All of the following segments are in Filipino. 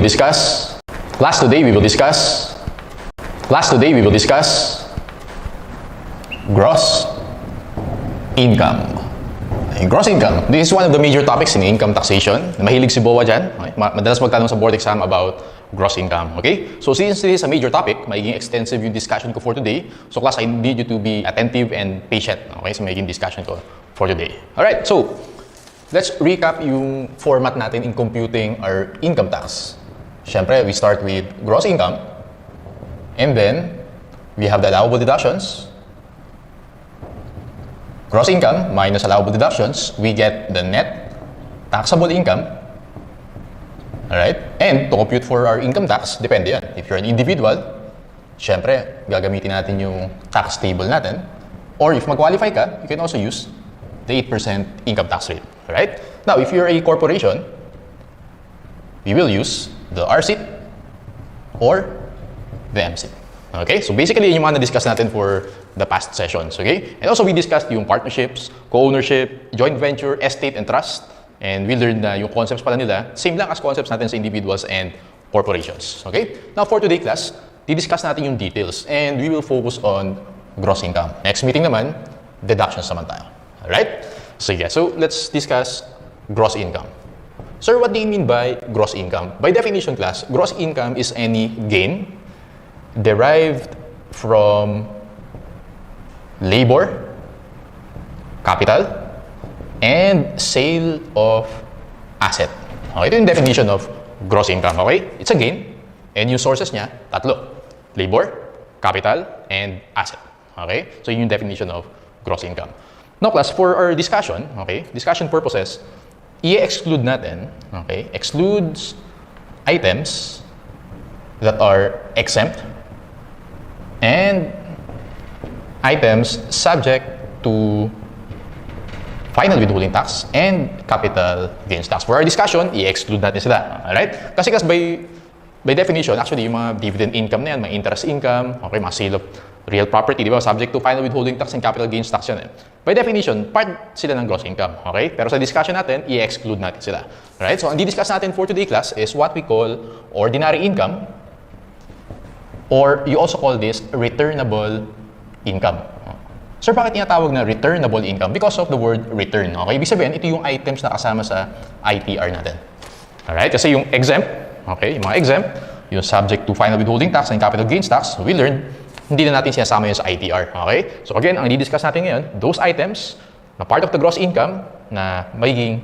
discuss. Class today we will discuss. Class today we will discuss gross income. Gross income. This is one of the major topics in income taxation. Mahilig si BOA dyan. Okay? Madalas magtanong sa board exam about gross income. Okay? So since this is a major topic, magiging extensive yung discussion ko for today. So class, I need you to be attentive and patient. Okay? So magiging discussion ko for today. Alright, so let's recap yung format natin in computing our income tax. Siyempre, we start with gross income. And then, we have the allowable deductions. Gross income minus allowable deductions, we get the net taxable income. Alright? And to compute for our income tax, depende yan. If you're an individual, syempre, gagamitin natin yung tax table natin. Or if mag-qualify ka, you can also use the 8% income tax rate. Alright? Now, if you're a corporation, we will use the RSIT or the MSIT. Okay? So basically, yun yung mga na-discuss natin for the past sessions. Okay? And also, we discussed yung partnerships, co-ownership, joint venture, estate, and trust. And we learned na yung concepts pala nila, same lang as concepts natin sa individuals and corporations. Okay? Now, for today class, di-discuss natin yung details. And we will focus on gross income. Next meeting naman, deductions naman tayo. Alright? So yeah, so let's discuss gross income. Sir, what do you mean by gross income? By definition class, gross income is any gain derived from labor, capital, and sale of asset. Okay, ito yung definition of gross income. Okay? It's a gain, and yung sources niya, tatlo. Labor, capital, and asset. Okay? So yun yung definition of gross income. Now class, for our discussion, okay, discussion purposes, i-exclude natin, okay, excludes items that are exempt and items subject to final withholding tax and capital gains tax. For our discussion, i-exclude natin sila. Alright? Kasi by definition, actually, yung mga dividend income na yan, mga interest income, okay, mga sale of real property, di ba? Subject to final withholding tax and capital gains tax yan. By definition, part sila ng gross income. Okay? Pero sa discussion natin, i-exclude natin sila. Alright? So, ang di-discuss natin for today class is what we call ordinary income, or you also call this returnable income. Sir, bakit tinatawag na returnable income? Because of the word return. Okay? Ibig sabihin, ito yung items na kasama sa ITR natin. Alright? Kasi yung exempt, okay, yung mga exempt, yung subject to final withholding tax and capital gains tax, we learned, hindi na natin sinasama yun sa ITR. Okay? So again, ang i-discuss natin ngayon, those items na part of the gross income na magiging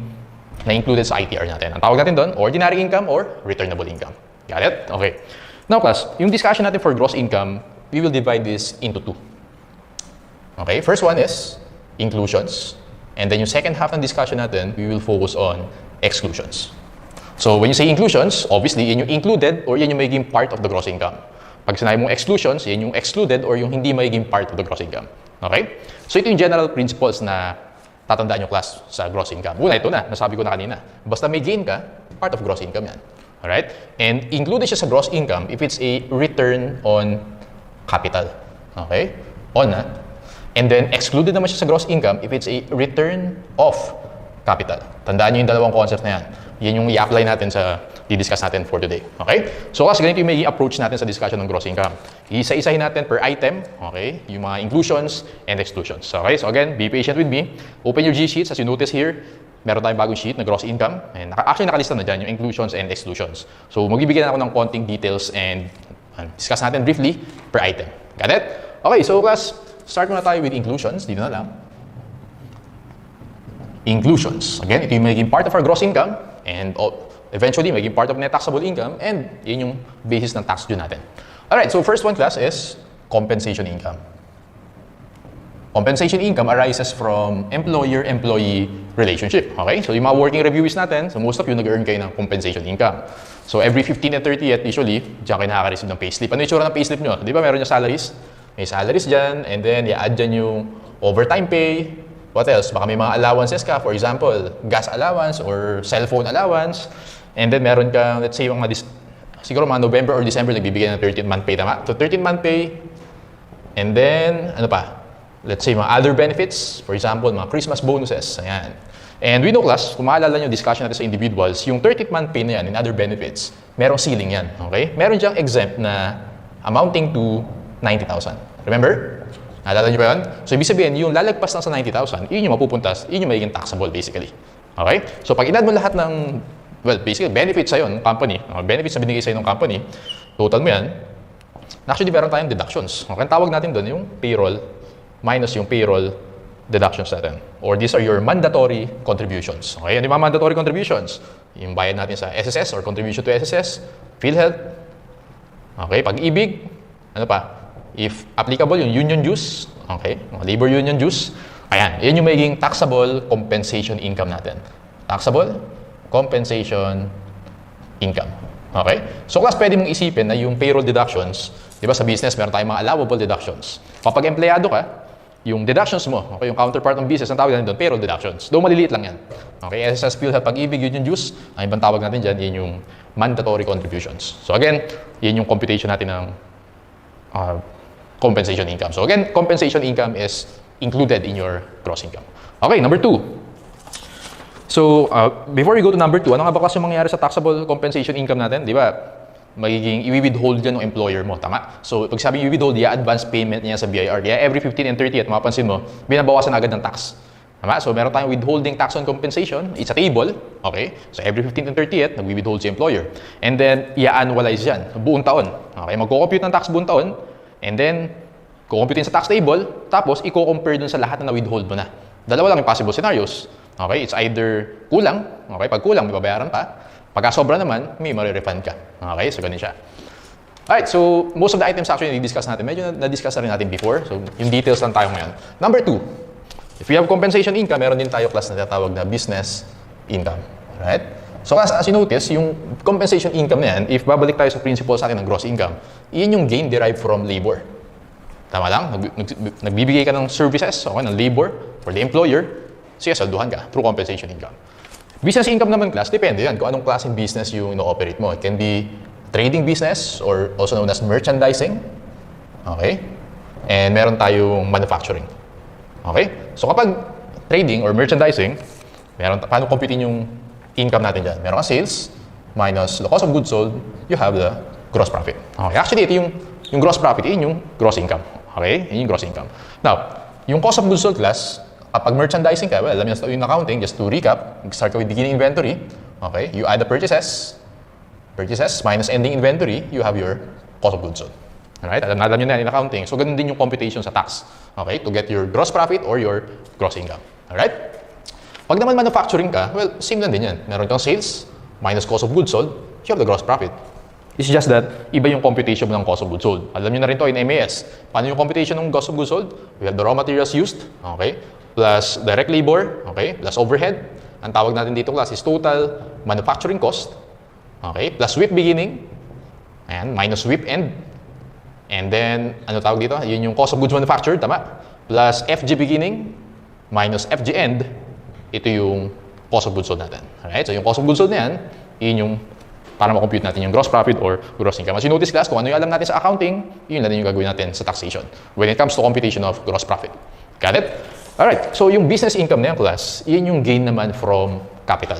na-included sa ITR natin. Ang tawag natin doon, ordinary income or returnable income. Got it? Okay. Now class, yung discussion natin for gross income, we will divide this into two. Okay? First one is inclusions. And then yung second half ng discussion natin, we will focus on exclusions. So when you say inclusions, obviously, yan yung included or yan yung magiging part of the gross income. Pag sinabi mong exclusions, yan yung excluded or yung hindi magiging part of the gross income. Okay? So ito yung general principles na tatandaan yung class sa gross income. Una, ito na, nasabi ko na kanina. Basta may gain ka, part of gross income yan. Alright? And included siya sa gross income if it's a return on capital. Okay? On na. And then excluded naman siya sa gross income if it's a return of capital. Tandaan nyo yung dalawang concepts na yan. Yan yung i-apply natin sa di-discuss natin for today. Okay? So, kasi ganito yung may approach natin sa discussion ng gross income. Isa-isahin natin per item, okay? Yung mga inclusions and exclusions. Okay? So, again, be patient with me. Open your G-sheets. As you notice here, meron tayong bagong sheet na gross income. And actually, nakalista na dyan yung inclusions and exclusions. So, magbibigyan ako ng konting details and discuss natin briefly per item. Got it? Okay, so class, start muna tayo with inclusions. Dito na lang. Inclusions. Again, ito yung magiging part of our gross income and eventually magiging part of net taxable income and yun yung basis ng tax due natin. Alright, so first one class is compensation income. Compensation income arises from employer-employee relationship. Okay? So yung mga working reviews natin, so most of you nag-earn kayo ng compensation income. So every 15th and 30th, usually, diyan kayo nakaka-receive ng payslip. Ano yung itsura ng payslip nyo? Di ba meron yung salaries? May salaries dyan, and then i-add dyan yung overtime pay. What else? Baka may mga allowances ka. For example, gas allowance or cellphone allowance. And then meron ka, let's say, siguro mga November or December, nagbibigay ng 13th-month pay. Tama? So 13th-month pay. And then, ano pa? Let's say, mga other benefits. For example, mga Christmas bonuses. Ayan. And we know class, kung maalala nyo discussion natin sa individuals, yung 30th month pay na yan and other benefits, merong ceiling yan. Okay? Meron diyang exempt na amounting to 90,000. Remember? Naalala nyo ba yun? So, ibig sabihin, yung lalagpas lang sa 90,000, yun yung mapupuntas, yun yung magiging taxable basically. Okay? So, pag inad mo lahat ng, well, basically, benefits sa'yo ng company, benefits na binigay sa'yo ng company, total mo yan, actually, meron tayong deductions. Okay? Tawag natin doon yung payroll minus yung payroll deductions natin. Or these are your mandatory contributions. Okay? Ano yung mga mandatory contributions? Yung bayad natin sa SSS or contribution to SSS, PhilHealth, okay? Pag-ibig, ano pa? If applicable, yung union dues, okay? Mga labor union dues, ayan, yan yung magiging taxable compensation income natin. Taxable compensation income. Okay? So, class, pwede mong isipin na yung payroll deductions, di ba sa business, meron tayong mga allowable deductions. Kapag empleyado ka, yung deductions mo, okay, yung counterpart ng business, ang tawag natin doon, payroll deductions. Doon maliliit lang yan. Okay, SSS, PhilHealth, Pag-ibig, union dues, ang ibang tawag natin dyan, yun yung mandatory contributions. So again, yun yung computation natin ng compensation income. So again, compensation income is included in your gross income. Okay, number 2. So, before we go to number 2, ano nga ba kasi mangyayari sa taxable compensation income natin? Di ba? Magiging i-withhold yan ng employer mo, tama? So, pag sabi i-withhold, i-advance payment niya sa BIR. Kaya every 15 and 30th, mapapansin mo, binabawasan agad ng tax. Tama? So, meron tayong withholding tax on compensation. It's a table, okay? So, every 15th and 30th, nag-withhold si employer. And then, i-annualize yan, buong taon. Okay? Magko-compute ng tax buong taon, and then, kukomputin sa tax table, tapos, i-compare dun sa lahat na na-withhold mo na. Dalawa lang yung possible scenarios. Okay? It's either kulang, okay? Pag kulang, may babayaran pa. Pagka sobra naman, may marirefund ka. Okay? So, ganun siya. Alright, so most of the items actually na-discuss natin. Medyo na-discuss na rin natin before. So, yung details lang tayo ngayon. Number 2, if we have compensation income, meron din tayo class na tinatawag na business income. Alright? So, as you notice, yung compensation income na yan, if babalik tayo sa principle sa atin ng gross income, iyan yung gain derived from labor. Tama lang? Nagbibigay ka ng services, okay, ng labor for the employer, siya salduhan ka through compensation income. Business income naman class, depende yan kung anong klaseng business yung ino-operate mo. It can be trading business or also known as merchandising. Okay? And meron tayong manufacturing. Okay? So kapag trading or merchandising, paano computing yung income natin dyan? Meron ka sales minus the cost of goods sold, you have the gross profit. Okay? Actually, ito yung gross profit, yun yung gross income. Okay? Yun yung gross income. Now, yung cost of goods sold class, kapag merchandising ka, well, alam niyo yung accounting, just to recap, start ka with beginning inventory, okay, you add the purchases minus ending inventory, you have your cost of goods sold. Alright, alam niyo na in accounting. So, ganun din yung computation sa tax, okay, to get your gross profit or your gross income. Alright? Pag naman manufacturing ka, well, same lang din yan. Meron kang sales minus cost of goods sold, you have the gross profit. It's just that, iba yung computation mo ng cost of goods sold. Alam niyo na rin to in MAS. Paano yung computation ng cost of goods sold? We have the raw materials used, okay, plus direct labor, okay, plus overhead. Ang tawag natin dito class is total manufacturing cost, okay, plus WIP beginning, and minus WIP end. And then, ano tawag dito? Yun yung cost of goods manufactured, tama? Plus FG beginning, minus FG end, ito yung cost of goods sold natin. Alright, so yung cost of goods sold na yan, yun yung para ma-compute natin yung gross profit or gross income. As you notice class, kung ano yung alam natin sa accounting, yun lang din yung gagawin natin sa taxation when it comes to computation of gross profit. Got it? Alright, so yung business income na yan, class, yun yung gain naman from capital.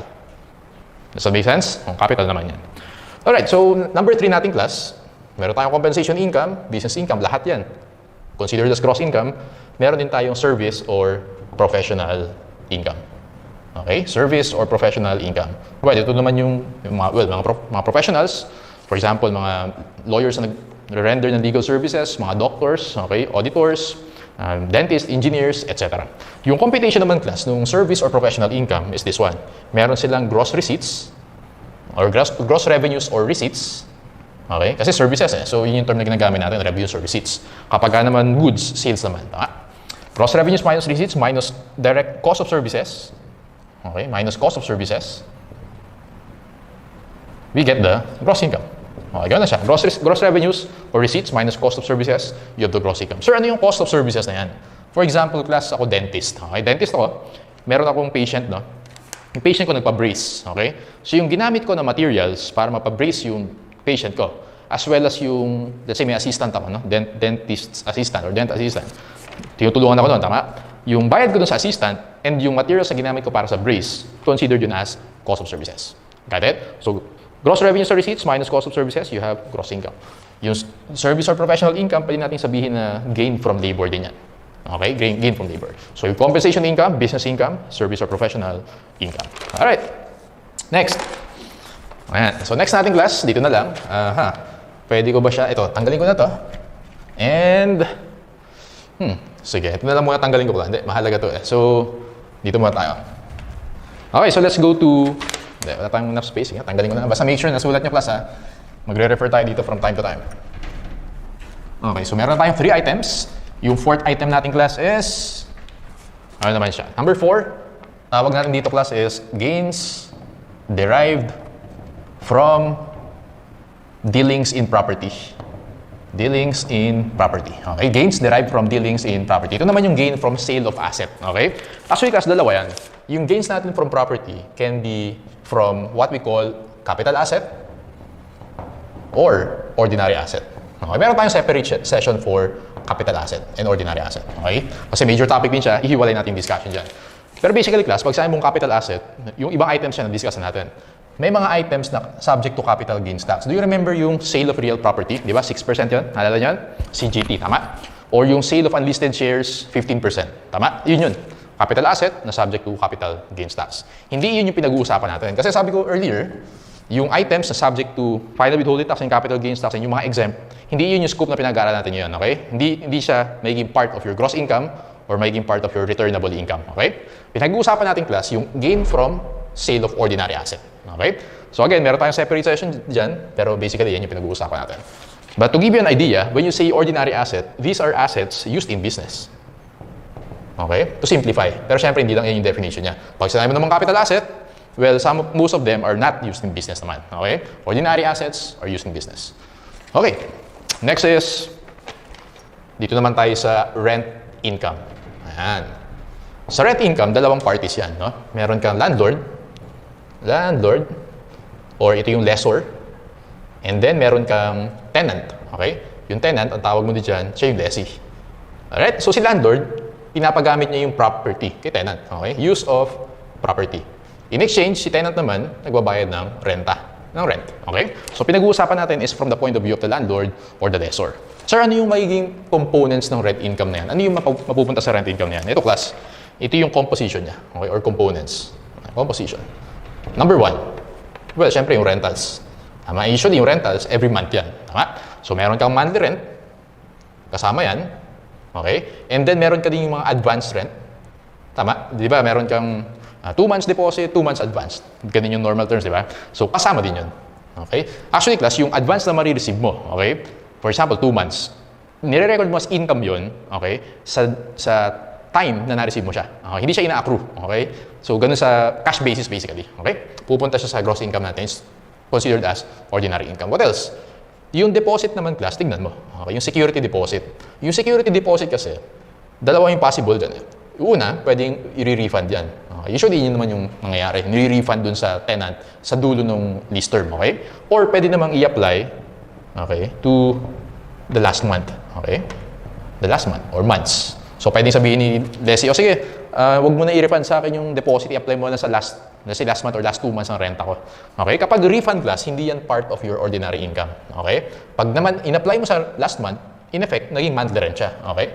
Does that make sense? Yung capital naman yan. Alright, so number 3 natin, class, meron tayong compensation income, business income, lahat yan. Considered as gross income, meron din tayong service or professional income. Okay? Service or professional income. Well, ito naman yung mga professionals, for example, mga lawyers na nag-render ng legal services, mga doctors, okay, auditors, dentists, engineers, etc. Yung computation naman class ng service or professional income is this one. Meron silang gross receipts or gross revenues or receipts. Okay? Kasi services So, yun yung term na ginagamit natin, revenues or receipts. Kapag naman goods, sales naman. Tama? Gross revenues minus receipts minus direct cost of services. Okay? Minus cost of services. We get the gross income. Okay, gano'n na siya. Gross revenues or receipts minus cost of services, you have the gross income. Sir, ano yung cost of services na yan? For example, class, ako dentist. Okay, dentist ako. Meron akong patient, no? Yung patient ko nagpa-brace. Okay? So, yung ginamit ko na materials para mapa-brace yung patient ko, as well as yung, let's say may assistant ako, no? Dentist assistant or dent assistant. Tinutulungan ako doon, tama? Yung bayad ko doon sa assistant And yung materials na ginamit ko para sa brace, considered yun as cost of services. Got it? So, gross revenues or receipts minus cost of services, you have gross income. Yung service or professional income, pwede natin sabihin na gain from labor din yan. Okay? Gain from labor. So, yung compensation income, business income, service or professional income. Alright. Next. Ayan. So, next nating class, dito na lang. Pwede ko ba siya? Ito, tanggalin ko na to. And, sige, ito na lang muna tanggalin ko pala. Hindi, mahalaga to eh. So, dito muna tayo. Okay, so let's go to, wala tayong enough space. Tanggalin ko na. Basta make sure na sulat nyo class ha. Magre-refer tayo dito from time to time. Okay, so meron tayong 3 items. Yung 4th item nating class is, ano naman siya? Number 4, tawag natin dito class is gains derived from dealings in property. Dealings in property. Okay, gains derived from dealings in property. Ito naman yung gain from sale of asset. Okay? Actually, class, dalawa yan. Yung gains natin from property can be from what we call capital asset or ordinary asset. Okay, meron tayong separate session for capital asset and ordinary asset. Okay? Kasi major topic din siya, ihiwalay natin yung discussion dyan. Pero basically, class, pag sabi mong capital asset, yung ibang items siya na-discuss natin. May mga items na subject to capital gains tax. Do you remember yung sale of real property? Di ba? 6% yun? Nalala nyo? CGT. Tama? Or yung sale of unlisted shares, 15%. Tama? Yun yun. Capital asset na subject to capital gains tax. Hindi yun yung pinag-uusapan natin. Kasi sabi ko earlier, yung items na subject to final withholding tax and capital gains tax and yung mga exempt, hindi yun yung scope na pinag-aaralan natin yun, okay? Hindi siya magiging part of your gross income or magiging part of your returnable income, okay? Pinag-uusapan natin class yung gain from sale of ordinary asset, okay? So again, meron tayong separate session dyan, pero basically yan yung pinag-uusapan natin. But to give you an idea, when you say ordinary asset, these are assets used in business. Okay? To simplify. Pero syempre, hindi lang yan yung definition niya. Pag sinabi mo naman capital asset, well, most of them are not used in business naman. Okay? Ordinary assets are used in business. Okay. Next is, dito naman tayo sa rent income. Ayan. Sa rent income, dalawang parties yan. No? Meron kang landlord, or ito yung lessor, and then meron kang tenant. Okay? Yung tenant, ang tawag mo din dyan, siya yung lessee. Alright? So si landlord, pinapagamit niya yung property kay tenant. Okay? Use of property. In exchange, si tenant naman, nagbabayad ng rent. Okay? So, pinag-uusapan natin is from the point of view of the landlord or the lessor. Sir, ano yung magiging components ng rent income na yan? Ano yung mapupunta sa rent income na yan? Ito, class. Ito yung composition niya. Okay? Or components. Composition. Number 1. Well, syempre, yung rentals. Tama? Usually, yung rentals, every month yan. Tama? So, meron kang monthly rent. Kasama yan. Okay? And then, meron ka din yung mga advance rent. Tama? Di ba? Meron kang 2 months deposit, 2 months advance. Ganun yung normal terms, di ba? So, kasama din yun. Okay? Actually, class, yung advance na marireceive mo, okay? For example, 2 months. Nire-record mo as income yun, okay? Sa time na na-receive mo siya. Okay? Hindi siya ina-accrue, okay? So, ganun sa cash basis, basically. Okay? Pupunta siya sa gross income natin. It's considered as ordinary income. What else? Yung deposit naman, class, tignan mo. Okay? Yung security deposit. Yung security deposit kasi, dalawa yung possible dyan. Una, pwedeng i-refund yan. Okay. Usually, yun naman yung nangyayari. Nire-refund dun sa tenant sa dulo ng lease term. Okay? Or pwede namang i-apply okay, to the last month. Okay? The last month or months. So, pwedeng sabihin ni lessee, o sige, wag mo na i-refund sa akin yung deposit, i-apply mo na sa last month or last 2 months ng renta ko. Okay? Kapag refund class, hindi yan part of your ordinary income. Okay? Pag naman in-apply mo sa last month, in effect, naging monthly rent siya. Okay?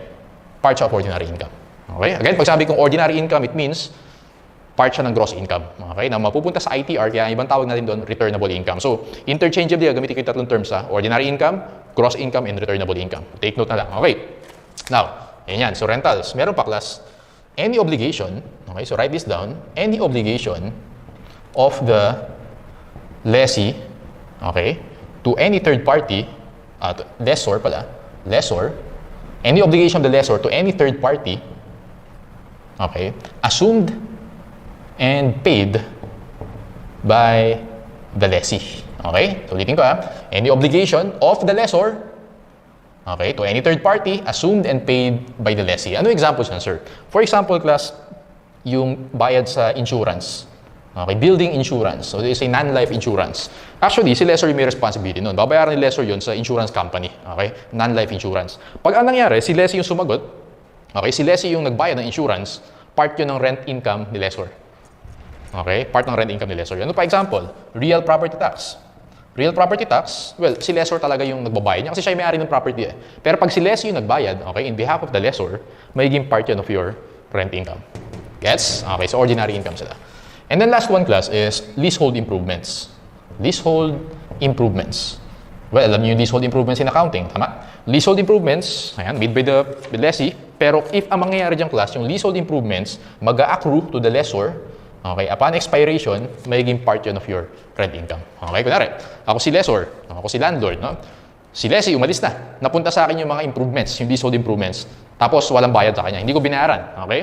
Part siya of ordinary income. Okay? Again, pag sabi kong ordinary income, it means part siya ng gross income. Okay? Na mapupunta sa ITR, kaya ibang tawag natin doon, returnable income. So, interchangeably, gamitin ko yung tatlong terms ha. Ordinary income, gross income, and returnable income. Take note na lang. Okay? Now, yan. So, rentals. Meron pa class, any obligation, okay? So, write this down. Any obligation of the lessee, okay, to any third party, lessor, any obligation of the lessor to any third party, okay, assumed and paid by the lessee. Okay? Ulitin ko ha. Any obligation of the lessor, okay, to any third party, assumed and paid by the lessee. Ano examples yan, sir? For example, class, yung bayad sa insurance. Okay, building insurance. So, it's a non-life insurance. Actually, si lessor yung may responsibility nun. Babayaran ni lessor yun sa insurance company. Okay? Non-life insurance. Pag ang nangyari, si lessee yung sumagot, okay, si lessee yung nagbayad ng insurance, part yun ng rent income ni lessor. Okay? Part ng rent income ni lessor. Ano pa example? Real property tax. Real property tax, well, si lessor talaga yung nagbabayad niya kasi siya yung may-ari ng property eh. Pero pag si lessor yung nagbayad, okay, in behalf of the lessor, magiging part yun of your rent income. Gets? Okay, so ordinary income sila. And then last one class is leasehold improvements. Leasehold improvements. Well, alam niyo yung leasehold improvements in accounting, tama? Leasehold improvements, ayan, made by the lessee. Pero if ang mangyayari diyang class, yung leasehold improvements, mag-a-accrue to the lessor, okay, upon expiration, magiging part yun of your rent income. Okay, kunwari, ako si lessor, ako si landlord, no? Si lessee, umalis na. Napunta sa akin yung mga improvements, yung leasehold improvements. Tapos walang bayad sa kanya. Hindi ko binayaran. Okay?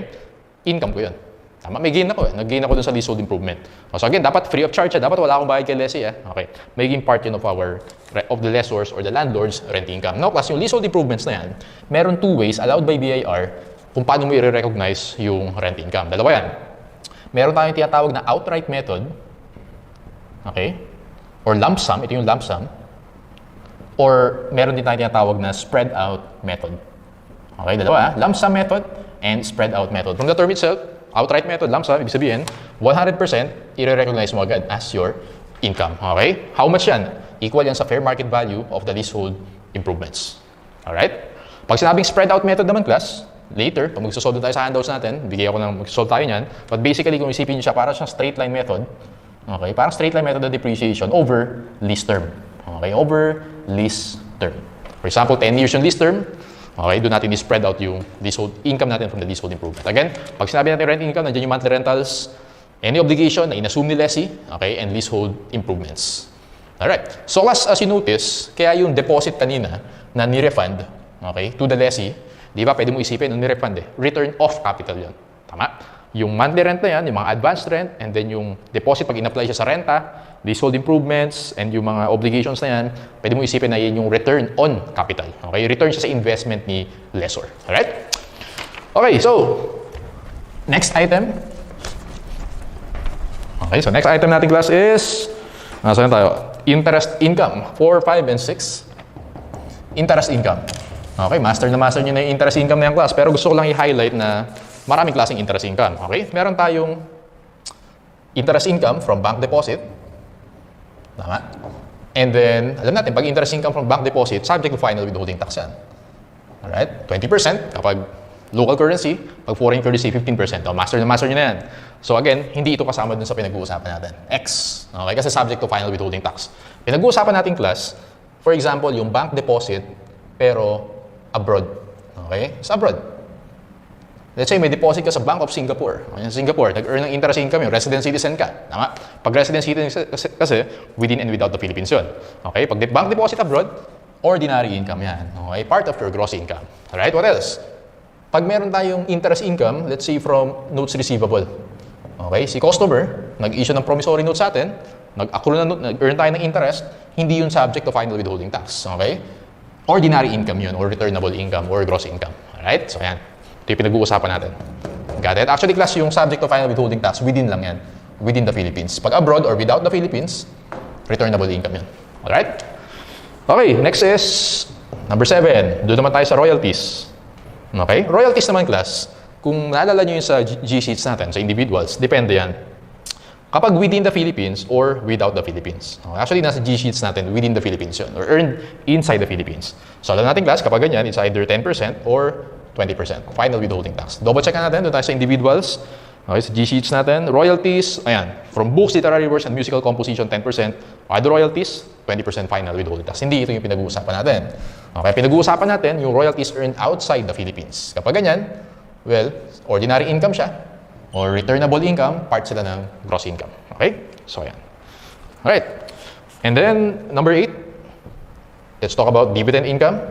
Income ko yun. Tama, may gain ako. Nag-gain ako dun sa leasehold improvement. So again, dapat free of charge. Dapat wala akong bayad kay lessee. Okay? Magiging part yun of the lessors or the landlord's rent income. Now, class, yung leasehold improvements na yan, meron two ways allowed by BIR kung paano mo i-recognize yung rent income. Dalawa yan. Meron tayong tinatawag na outright method. Okay? Or lump sum. Ito yung lump sum. Or meron din tayong tinatawag na spread out method. Okay, dalawa. Lump sum method and spread out method. From the term itself, outright method, lump sum, ibig sabihin, 100% i-recognize mo agad as your income. Okay? How much yan? Equal yan sa fair market value of the leasehold improvements. Alright? Pag sinabing spread out method naman, class, later, pag magsasolve tayo sa handouts natin, bigay ako ng magsasolve tayo niyan. But basically, kung isipin nyo siya, parang siyang straight line method. Okay? Parang straight line method of depreciation over lease term. Okay? Over lease term. For example, 10 years yung lease term. Okay? Doon natin i-spread out yung leasehold income natin from the leasehold improvement. Again, pag sinabi natin rent income, nandiyan yung monthly rentals, any obligation na inassume ni lessee, okay? And leasehold improvements. Alright. So as you notice, kaya yung deposit kanina na ni-refund, okay, to the lessee, di ba, pwede mo isipin yung ni-refund eh. Return of capital yun. Tama? Yung monthly rent na yan, yung mga advanced rent, and then yung deposit pag in-apply siya sa renta, leasehold improvements, and yung mga obligations na yan, pwede mo isipin na yun yung return on capital. Okay? Return siya sa investment ni lessor. Alright? Okay, so, next item. Okay, so next item natin class is, saan tayo? Interest income. 4, 5, and 6. Interest income. Okay, master na master nyo na yung interest income na yung class. Pero gusto ko lang i-highlight na maraming klaseng interest income. Okay? Meron tayong interest income from bank deposit. Tama? And then, alam natin, pag interest income from bank deposit, subject to final withholding tax yan. Alright? 20% kapag local currency, pag foreign currency, 15%. Master na master nyo na yan. So again, hindi ito kasama dun sa pinag-uusapan natin. X. Okay? Kasi subject to final withholding tax. Pinag-uusapan natin class, for example, yung bank deposit, pero abroad. Okay? Sa abroad. Let's say may deposit ka sa Bank of Singapore. Okay? Singapore, nag-earn ng interest income yung resident citizen ka. Tama? Pag resident citizen kasi, within and without the Philippines yun. Okay? Pag bank deposit abroad, ordinary income yan. Okay? Part of your gross income. Alright? What else? Pag meron tayong interest income, let's say from notes receivable. Okay? Si customer, nag-issue ng promissory note sa atin, nag-accrue na note, nag-earn tayo ng interest, hindi yun subject to final withholding tax. Okay? Ordinary income yun, or returnable income, or gross income. Alright? So, yan. Ito yung pinag-uusapan natin. Got it? Actually, class, yung subject to final withholding tax, within lang yan. Within the Philippines. Pag abroad or without the Philippines, returnable income yun. Alright? Okay, next is number 7. Doon naman tayo sa royalties. Okay? Royalties naman, class, kung naalala nyo yung sa G-sheets natin, sa individuals, depende yan. Kapag within the Philippines or without the Philippines. Okay? Actually, nasa G-sheets natin, within the Philippines yun, or earned inside the Philippines. So, alam natin, class, kapag ganyan, it's either 10% or 20%. Final withholding tax. Double check natin, doon tayo sa individuals. Okay, sa G-sheets natin. Royalties, ayan. From books, literary works, and musical composition, 10%. Other royalties, 20% final withholding tax. Hindi ito yung pinag-uusapan natin. Okay, pinag-uusapan natin yung royalties earned outside the Philippines. Kapag ganyan, well, ordinary income siya. Or returnable income, part sila ng gross income. Okay? So, ayan. Alright. And then, number 8. Let's talk about dividend income.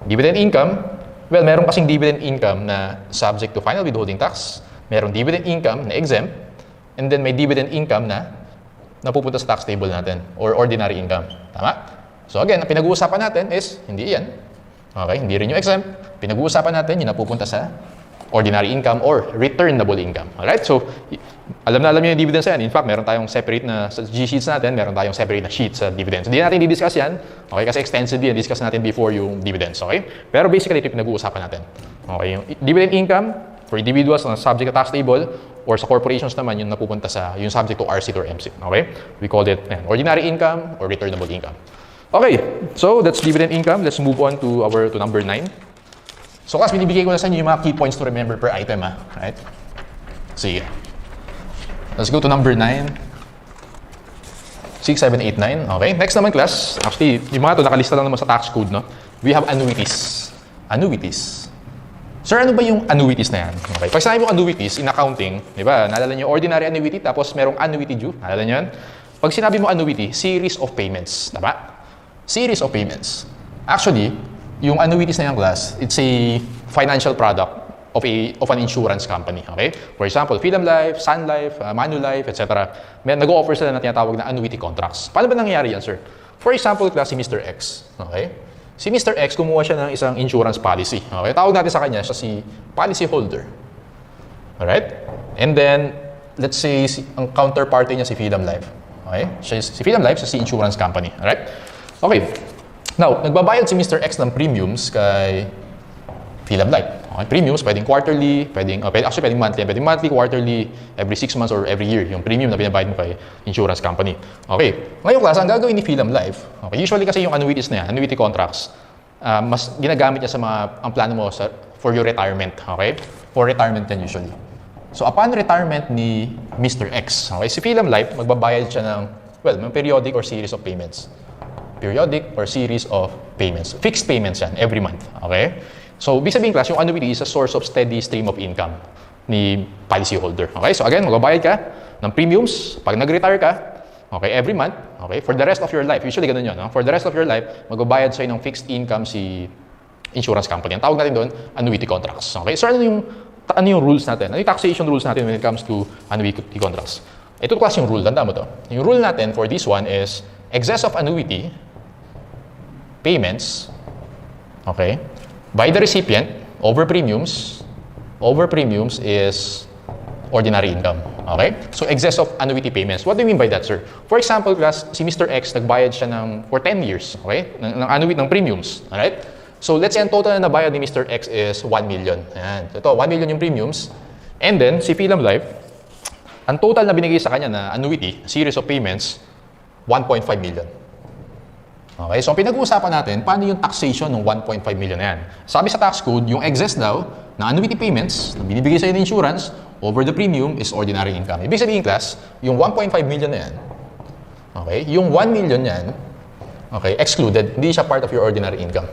Dividend income, well, meron kasing dividend income na subject to final withholding tax. Merong dividend income na exempt. And then may dividend income na napupunta sa tax table natin or ordinary income. Tama? So again, ang pinag-uusapan natin is hindi yan. Okay? Hindi rin yung exempt. Pinag-uusapan natin yung napupunta sa ordinary income or returnable income. Alright? So, alam na alam niyo yung dividends yan. In fact, meron tayong separate na sa G-sheets natin, meron tayong separate na sheet sa dividends. Hindi natin i-discuss yan. Okay? Kasi extensively, discuss natin before yung dividends. Okay? Pero basically, ito yung pinag-uusapan natin. Okay? Yung dividend income, For individuals na subject to tax table, or sa corporations naman yung napupunta sa yung subject to RC or MC. Okay? We called it ordinary income or returnable income. Okay, so that's dividend income. Let's move on to number 9. So class, binibigay ko na sa inyo yung mga key points to remember per item. Right? Sige. Let's go to number 9. 6, 7, 8, 9. Okay, next naman class. Actually, yung mga to nakalista lang naman sa tax code, no? We have annuities. Annuities. Sir, ano ba yung annuities na yan? Okay, pag sinabi mo annuities in accounting, di ba? Naalala nyo ordinary annuity tapos merong annuity due. Naalala nyo yan? Pag sinabi mo annuity, series of payments. Tama? Series of payments. Actually, yung annuities na yan class, it's a financial product of an insurance company. Okay? For example, Philem Life, Sun Life, Manulife, etc. Nag-o-offer sila na tinatawag na annuity contracts. Paano ba nangyayari yan, sir? For example, class, si Mr. X. Okay? Si Mr. X, kumuha siya ng isang insurance policy. Okay? Tawag natin sa kanya, siya si policy holder. Alright? And then, let's say, ang counterparty niya si Philem Life. Okay? Si Philem Life, siya si insurance company. Alright? Okay. Now, nagbabayad si Mr. X ng premiums kay Philem Life. Okay? Premiums, pwedeng quarterly, pwedeng monthly, quarterly, every 6 months or every year, yung premium na binabayad mo kay insurance company. Okay. Ngayon class, ang gagawin ni Philem Life, okay, usually kasi yung annuities na yan, annuity contracts, mas ginagamit niya sa ang plano mo for your retirement. Okay? For retirement yan usually. So upon retirement ni Mr. X, okay, si Philem Life, magbabayad siya ng, may periodic or series of payments. Periodic or series of payments. Fixed payments yan, every month. Okay? So, ibig sabihin class, yung annuity is a source of steady stream of income ni policyholder. Okay? So, again, magbabayad ka ng premiums. Pag nag-retire ka, okay, every month, okay, for the rest of your life, usually ganun yun, no? For the rest of your life, magbabayad sa'yo ng fixed income si insurance company. Ang tawag natin doon, annuity contracts. Okay? So, ano yung rules natin? Ano yung taxation rules natin when it comes to annuity contracts? Ito class yung rule. Tanda mo to. Yung rule natin for this one is excess of annuity payments, okay, by the recipient over premiums is ordinary income. Okay? So, excess of annuity payments. What do you mean by that, sir? For example, class, si Mr. X, nagbayad siya for 10 years, okay? Ng annuity, ng premiums. Alright? So, let's say, ang total na nabayad ni Mr. X is 1 million. Ayan. So, ito, 1 million yung premiums. And then, si Philem Life, ang total na binigay sa kanya na annuity, series of payments, 1.5 million. Okay, so ang pinag-uusapan natin, paano yung taxation ng 1.5 million na yan? Sabi sa tax code, yung excess daw na annuity payments na binibigay sa'yo ng insurance over the premium is ordinary income. Ibig sabihin, class, yung 1.5 million na yan, okay, yung 1 million yan, okay, excluded, hindi siya part of your ordinary income.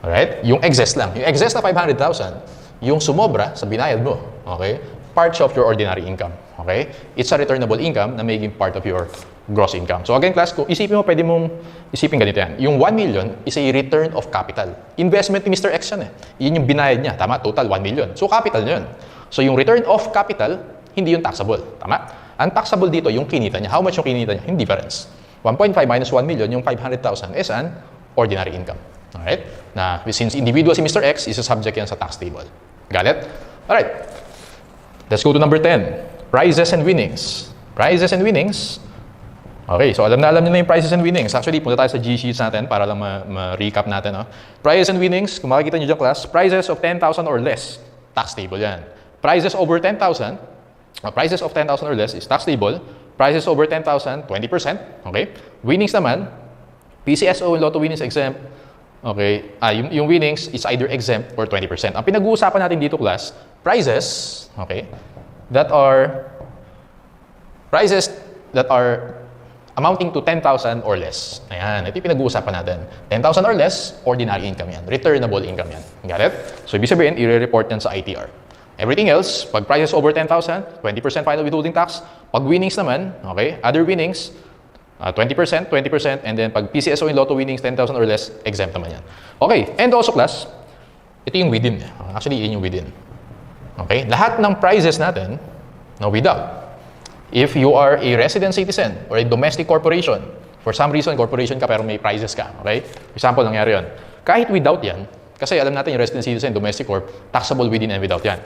Alright? Yung excess lang. Yung excess na 500,000, yung sumobra sa binayad mo, okay, part of your ordinary income. Okay? It's a returnable income na maging part of your gross income. So again, class, kung isipin mo, pwede mong isipin ganito yan. Yung 1 million is a return of capital. Investment ni Mr. X yan eh. Yun yung binayad niya. Tama? Total 1 million. So capital yun. So yung return of capital, hindi yung taxable. Tama? Ang taxable dito, yung kinita niya. How much yung kinita niya? Yung difference. 1.5 minus 1 million, yung 500,000 is an ordinary income. Alright? Na since individual si Mr. X, is subject yan sa tax table. Got it? Alright. Let's go to number 10. Prizes and winnings. Prizes and winnings. Okay, so alam niyo na yung prizes and winnings. Actually, punta tayo sa G-sheets natin para lang ma-recap natin. No? Prizes and winnings, kung makikita nyo dyan class, prizes of 10,000 or less, tax table yan. Prizes over 10,000, prizes of 10,000 or less is tax table. Prizes over 10,000, 20%. Okay? Winnings naman, PCSO and Lotto winnings exempt. Okay? Yung winnings is either exempt or 20%. Ang pinag-uusapan natin dito class, prizes, okay, that are amounting to 10,000 or less. Ayan, ito yung pinag-uusapan natin. 10,000 or less, ordinary income yan. Returnable income yan. Got it? So, ibig sabihin, i-report yan sa ITR. Everything else, pag prices over 10,000, 20% final withholding tax. Pag winnings naman, okay, other winnings, 20%, and then pag PCSO and Lotto winnings, 10,000 or less, exempt naman yan. Okay, and also class, ito yung within. Actually, yun yung within. Okay, lahat ng prizes natin, na without. If you are a resident citizen or a domestic corporation, for some reason, corporation ka pero may prizes ka, okay? For example, nangyari yun. Kahit without yan, kasi alam natin yung resident citizen, domestic corp, taxable within and without yan.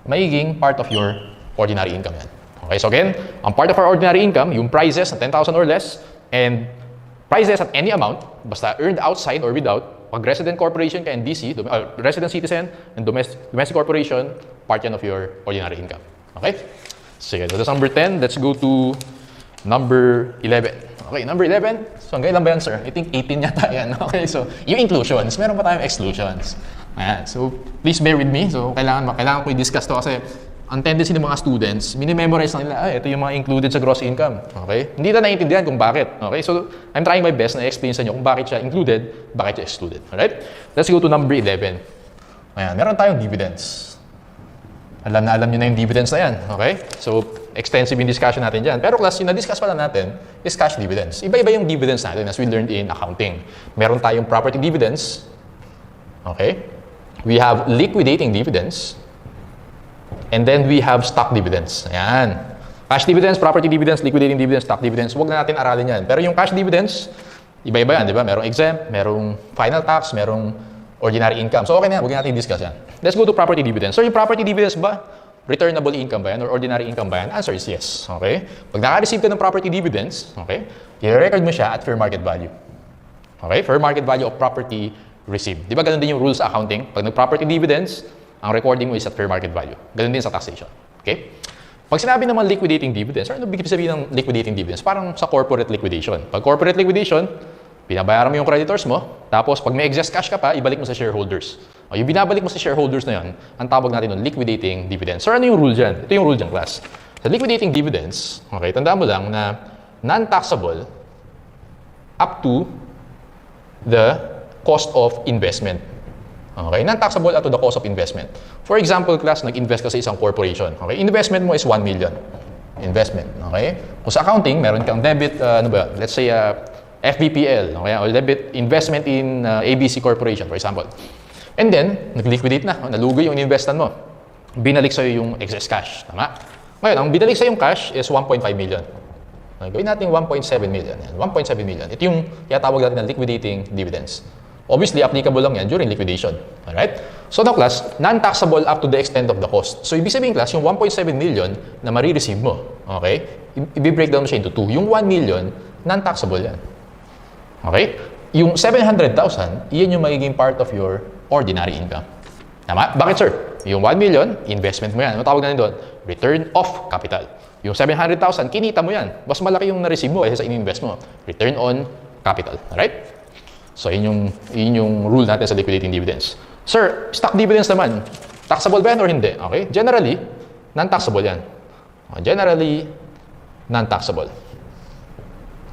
Magiging part of your ordinary income yan. Okay, so again, ang part of our ordinary income, yung prizes na 10,000 or less, and prizes at any amount, basta earned outside or without, Pag resident corporation ka and DC, resident citizen and domestic corporation, part yan of your ordinary income. Okay? Sige, so that's number 10. Let's go to number 11. Okay, number 11. So, hanggang ilan ba yan, sir? I think 18 yata yan. Okay, so, yung inclusions. Meron pa tayong exclusions. Ayan. So, please bear with me. So, kailangan ko i-discuss to kasi ang tendency ng mga students, minimemorize na nila, ito yung mga included sa gross income. Okay? Hindi na naiintindihan kung bakit. Okay? So, I'm trying my best na explain sa inyo kung bakit siya included, bakit siya excluded. Alright? Let's go to number 11. Ayan, meron tayong dividends. Alam nyo na yung dividends na yan. Okay? So, extensive yung discussion natin dyan. Pero class, yung na-discuss pala natin is cash dividends. Iba-iba yung dividends natin as we learned in accounting. Meron tayong property dividends. Okay? We have liquidating dividends. And then we have stock dividends. Ayan. Cash dividends, property dividends, liquidating dividends, stock dividends. Huwag na natin aralin yan. Pero yung cash dividends, iba-iba yan, di ba? Merong exempt, merong final tax, merong ordinary income. So okay na yan, huwag natin discuss yan. Let's go to property dividends. So yung property dividends ba, returnable income ba yan or ordinary income ba yan? Answer is yes. Okay? Pag naka-receive ka ng property dividends, okay, i-record mo siya at fair market value. Okay? Fair market value of property received. Di ba ganun din yung rules sa accounting? Pag nag-property dividends, ang recording mo is at fair market value. Ganun din sa taxation. Okay? Pag sinabi naman liquidating dividends, ano ibig sabihin ng liquidating dividends? Parang sa corporate liquidation. Pag corporate liquidation, binabayaran mo yung creditors mo, tapos pag may excess cash ka pa, ibalik mo sa shareholders. O, yung binabalik mo sa shareholders na yan, ang tawag natin nun, liquidating dividends. So ano yung rule dyan? Ito yung rule dyan, class. Sa liquidating dividends, okay, tandaan mo lang na non-taxable up to the cost of investment. Okay, non-taxable at to the cost of investment. For example, class, nag-invest ka sa isang corporation. Okay, investment mo is 1 million. Investment, okay? Kung sa accounting, meron kang debit, let's say FBPL, okay? Or debit investment in ABC Corporation, for example. And then, nag-liquidate na, nalugi yung investan mo. Binalik sa'yo yung excess cash, tama? Ngayon, ang binalik sa'yo yung cash is 1.5 million. Okay, gawin natin 1.7 million. 1.7 million. Ito yung tinatawag natin na liquidating dividends. Obviously, applicable lang yan during liquidation. Alright? So now, class, non-taxable up to the extent of the cost. So, ibig sabihin, class, yung 1.7 million na marireceive mo, okay, i-breakdown mo siya into 2. Yung 1 million, non-taxable yan. Okay? Yung 700,000, iyan yung magiging part of your ordinary income. Tama? Bakit, sir? Yung 1 million, investment mo yan. Ano tawag natin doon? Return of capital. Yung 700,000, kinita mo yan. Mas malaki yung na-receive mo kaysa sa in-invest mo. Return on capital. Alright? So, yun yung rule natin sa liquidating dividends. Sir, stock dividends naman, taxable ba yan or hindi? Okay? Generally, non-taxable yan. Generally, non-taxable.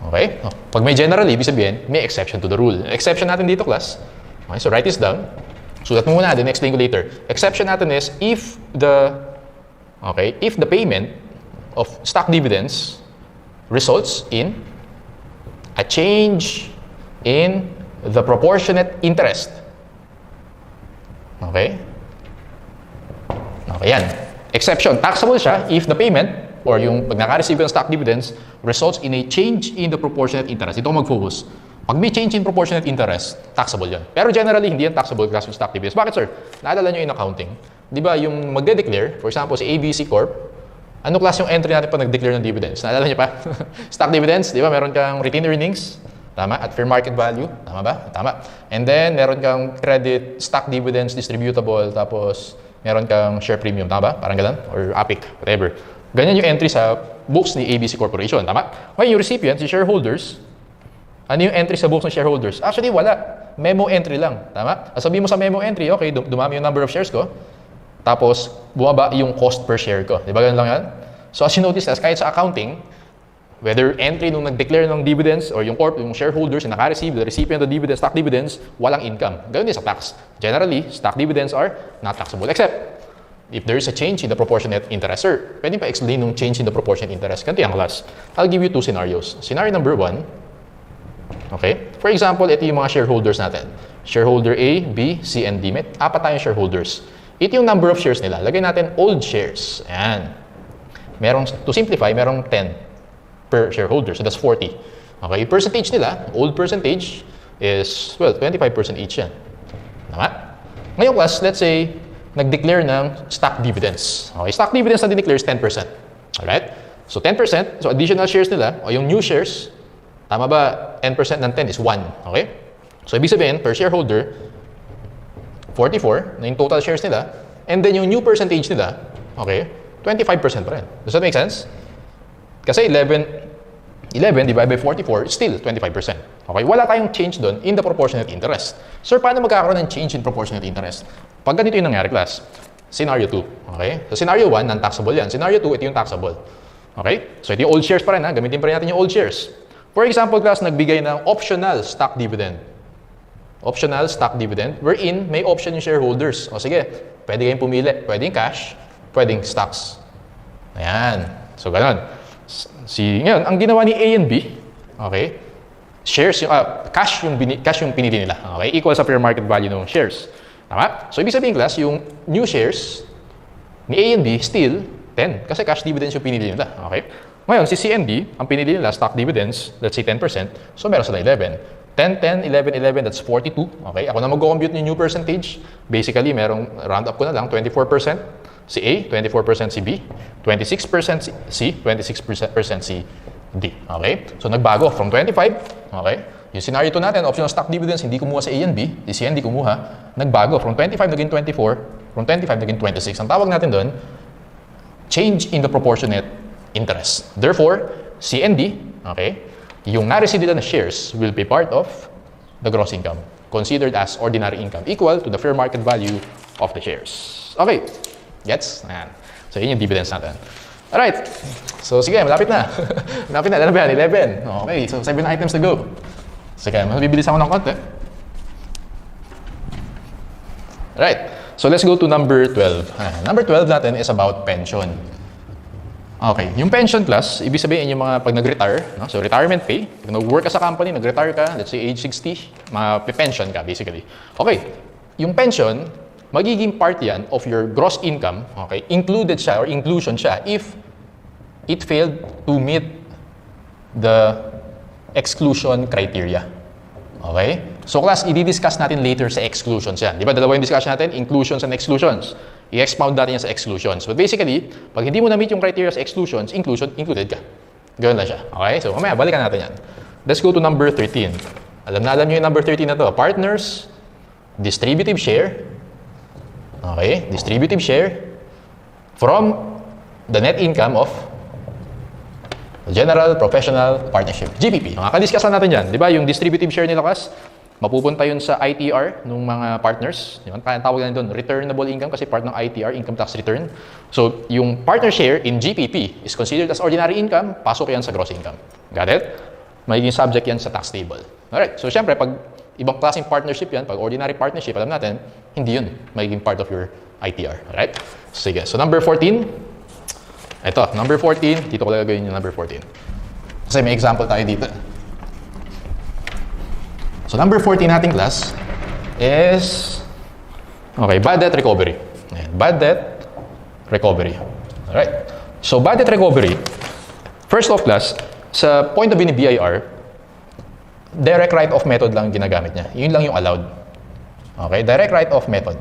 Okay? Pag may generally, ibig sabihin, may exception to the rule. Exception natin dito, class. Okay, so, write this down. Sulat mo muna, then explain ko later. Exception natin is if the payment of stock dividends results in a change in the proportionate interest. Okay? Okay, yan. Exception. Taxable siya if the payment or yung pag naka-receive ng stock dividends results in a change in the proportionate interest. Ito mag-focus. Pag may change in proportionate interest, taxable yan. Pero generally, hindi yan taxable class yung stock dividends. Bakit, sir? Naalala nyo in accounting. Di ba, yung magde-declare, for example, si ABC Corp, ano class yung entry natin pag nag-declare ng dividends? Naalala nyo pa? Stock dividends, di ba? Meron kang retained earnings. Tama? At fair market value. Tama ba? Tama. And then, meron kang credit, stock dividends, distributable, tapos meron kang share premium. Tama ba? Parang ganun? Or APIC, whatever. Ganyan yung entry sa books ni ABC Corporation. Tama? Ngayon, yung recipient, si shareholders, ano yung entry sa books ng shareholders? Actually, wala. Memo entry lang. Tama? Sabihin mo sa memo entry, okay, dumami yung number of shares ko. Tapos, bumaba yung cost per share ko. Di ba ganun lang yan? So, as you notice, kahit sa accounting, whether entry nung nag-declare ng dividends or yung shareholders na naka-receive, the recipient of the dividends, stock dividends, walang income. Ganoon din sa tax. Generally, stock dividends are not taxable except if there is a change in the proportionate interest. Sir, pwede pa explain nung change in the proportionate interest? Ganito yung class. I'll give you two scenarios. Scenario number 1, okay? For example, ito yung mga shareholders natin. Shareholder A, B, C, and D. May apat tayong shareholders. Ito yung number of shares nila. Lagay natin old shares. Ayan. To simplify, merong 10 per shareholder. So, that's 40. Okay, percentage nila, old percentage is, well, 25% each yan. Tama? Ngayon, class, let's say, nag-declare ng stock dividends. Okay, stock dividends na dineclare is 10%. Alright? So, 10%, so additional shares nila, o yung new shares, tama ba, 10% ng 10 is 1. Okay? So, ibig sabihin, per shareholder, 44 na yung total shares nila, and then yung new percentage nila, okay, 25% pa rin. Does that make sense? Kasi 11 divided by 44 is still 25%. Okay, wala tayong change doon in the proportionate interest. Sir, paano magkakaroon ng change in proportionate interest? Pag ganito yung nangyari, class, scenario 2. Okay? So, scenario 1, non-taxable yan. Scenario 2, ito yung taxable. Okay? So, ito yung old shares pa rin, ha? Gamitin pa rin natin yung old shares. For example, class, nagbigay ng optional stock dividend. Optional stock dividend, wherein may option yung shareholders. O sige, pwede kayong pumili. Pwedeng cash, pwedeng stocks. Ayan. So, ganun. Ngayon, ang ginawa ni A and B, okay, shares, cash yung pinili nila. Okay? Equal sa fair market value ng shares. Tama? So, ibig sabihin, class, yung new shares ni A and B still 10. Kasi cash dividends yung pinili nila. Okay? Ngayon, si C and D, ang pinili nila, stock dividends, let's say 10%. So, meron sila 11. 10, 10, 11, 11, that's 42. Okay? Ako na mag-compute ng new percentage. Basically, merong round up ko na lang, 24% si A, 24% si B, 26% si 26% si D. Okay? So, nagbago from 25. Okay? Yung scenario 2 natin, optional stock dividends, hindi kumuha sa A and B, si C and D kumuha, nagbago from 25 naging 24, from 25 naging 26. Ang tawag natin doon, change in the proportionate interest. Therefore, C and D, okay, yung na-receive nila na shares will be part of the gross income, considered as ordinary income, equal to the fair market value of the shares. Okay, gets? Ayan. So, yun yung dividends natin. Alright, so sige, malapit na. Malapit na, ano ba yan? 11. Okay, so 7 items to go. Sige, mabibilis ako ng konti. Alright, so let's go to number 12. Number 12 natin is about pension. Okay, yung pension class, ibig sabihin yung mga pag nag-retire, no? So retirement pay, pag nag-work ka sa company, nag-retire ka, let's say age 60, ma-pension ka basically. Okay, yung pension, magiging part yan of your gross income, okay, included siya or inclusion siya if it failed to meet the exclusion criteria. Okay? So class, i-discuss natin later sa exclusions yan. Di ba, dalawa yung discussion natin, inclusions and exclusions. I-expound natin yan sa exclusions. But basically, pag hindi mo na-meet yung criteria sa exclusions, included ka. Ganun lang siya. Okay? So mamaya, balikan natin yan. Let's go to number 13. Alam nyo yung number 13 na to. Partners, distributive share. Okay? Distributive share from the net income of General Professional Partnership, GPP. Makakadiscuss na natin yan. Di ba? Yung distributive share nila, class, mapupunta yun sa ITR ng mga partners. Yun, kaya tawag na doon, returnable income kasi part ng ITR, income tax return. So, yung partner share in GPP is considered as ordinary income, pasok yan sa gross income. Got it? Magiging subject yan sa tax table. Alright, so syempre, pag ibang klaseng partnership yan, pag ordinary partnership, alam natin, hindi yun magiging part of your ITR. Alright? Sige, so number 14. Ito, number 14. Dito ko lalagay yung number 14. Kasi may example tayo dito. So, number 14 nating class is, okay, bad debt recovery. Ayan, bad debt recovery. Alright. So, bad debt recovery, first off class, sa point of view ni BIR, direct write-off method lang ginagamit niya. Yun lang yung allowed. Okay, direct write-off method.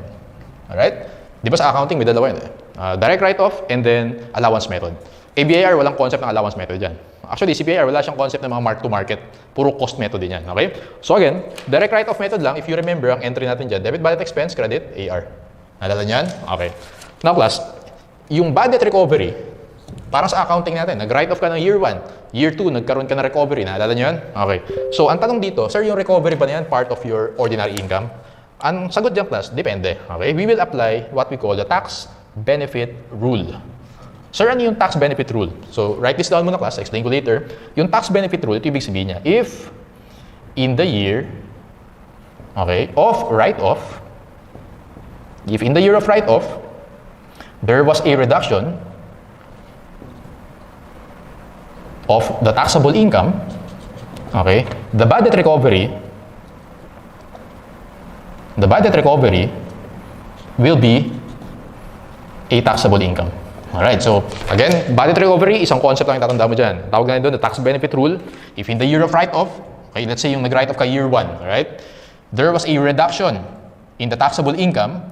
Alright? Di ba sa accounting, may dalawa yun eh. Direct write-off and then allowance method. BIR, walang concept ng allowance method dyan. Actually, si BIR, wala siyang concept ng mga mark-to-market. Puro cost method din yan. Okay? So again, direct write-off method lang. If you remember, ang entry natin dyan, debit, budget, expense, credit, AR. Nalala niyan? Okay. Now class, yung bad debt recovery, parang sa accounting natin, nag-write-off ka ng year 1, year 2, nagkaroon ka ng recovery. Nalala niyo yan? Okay. So ang tanong dito, sir, yung recovery ba na yan part of your ordinary income? Ang sagot dyan class, depende. Okay? We will apply what we call the tax benefit rule. Sir, ano yung tax benefit rule? So, write this down muna class, explain ko later. Yung tax benefit rule, ito ibig sabihin niya, if in the year, okay, of write-off, if in the year of write-off, there was a reduction of the taxable income, okay, the bad debt recovery will be a taxable income. Alright, so again, bad debt recovery, isang concept lang itatanda mo dyan. Tawag na doon, the tax benefit rule. If in the year of write-off, okay, let's say yung nag-write-off ka year 1, alright, there was a reduction in the taxable income,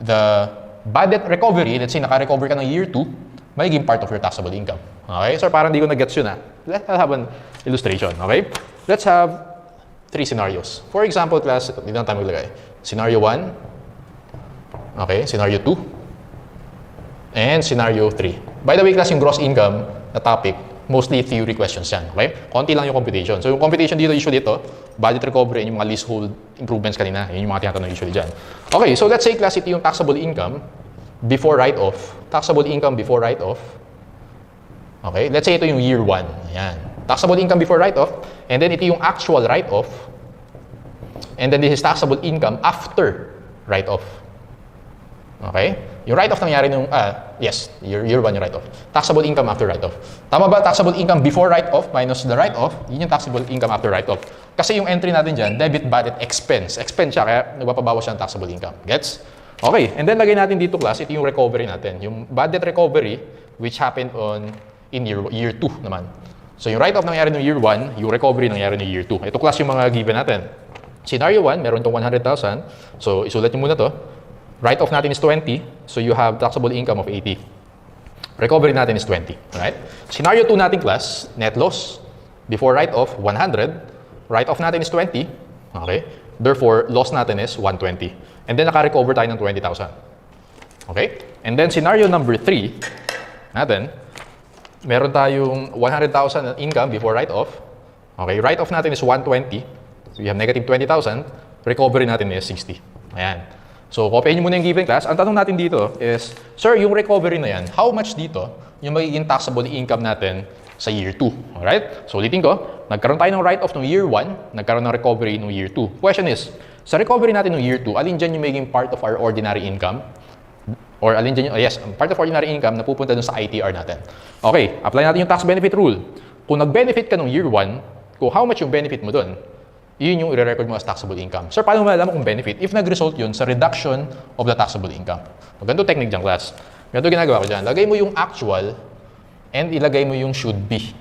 the bad debt recovery, let's say naka-recover ka ng year 2, magiging part of your taxable income. Okay, so parang di ko nag-gets yun ha. Let's have an illustration, okay? Let's have three scenarios. For example, class, dito na tayo maglagay. Scenario 1, okay, scenario 2, and scenario 3. By the way, class, yung gross income na topic, mostly theory questions yan, okay? Konti lang yung computation. So, yung computation dito, usually ito, budget recovery, and yung mga leasehold improvements kanina, yun yung mga tinatanong usually dyan. Okay, so let's say, class, ito yung taxable income before write-off. Taxable income before write-off. Okay, let's say ito yung year 1. Ayan. Taxable income before write-off, and then ito yung actual write-off, and then this is taxable income after write-off. Okay? Yung write-off nangyari nung, yes, year 1 yung write-off. Taxable income after write-off. Tama ba? Taxable income before write-off minus the write-off, yun yung taxable income after write-off. Kasi yung entry natin dyan, debit, budget, expense. Expense siya, kaya nagpapabawas siya ng taxable income. Gets? Okay, and then lagay natin dito, class, ito yung recovery natin. Yung budget recovery, which happened in year 2 naman. So yung write-off nangyari ng year 1, yung recovery nangyari ng year 2. Ito, class, yung mga given natin. Scenario 1, meron itong 100,000. So isulat nyo muna to. Write-off natin is 20, so you have taxable income of 80. Recovery natin is 20, right? Scenario 2 natin, class, net loss before write-off 100. Write-off natin is 20, okay? Therefore, loss natin is 120. And then naka-recover tayo ng 20,000. Okay? And then scenario number 3 natin, meron tayong 100,000 income before write-off. Okay, write-off natin is 120. So we have negative 20,000. Recovery natin is 60. Ayan. So, kopyahin nyo muna yung given, class. Ang tanong natin dito is, sir, yung recovery na yan, how much dito yung magiging taxable income natin sa year 2? Alright? So, ulitin ko, nagkaroon tayo ng write-off ng year 1, nagkaroon ng recovery ng year 2. Question is, sa recovery natin ng year 2, alin dyan yung magiging part of our ordinary income? Or alin dyan yung, yes, part of ordinary income na pupunta dun sa ITR natin. Okay, apply natin yung tax benefit rule. Kung nag-benefit ka ng year 1, kung how much yung benefit mo dun, yun yung i-record mo as taxable income. Sir, paano mo malalaman kung benefit? If nag-result yun sa reduction of the taxable income. Ganito technique dyan, class. Ganito ginagawa ko dyan. Lagay mo yung actual and ilagay mo yung should be.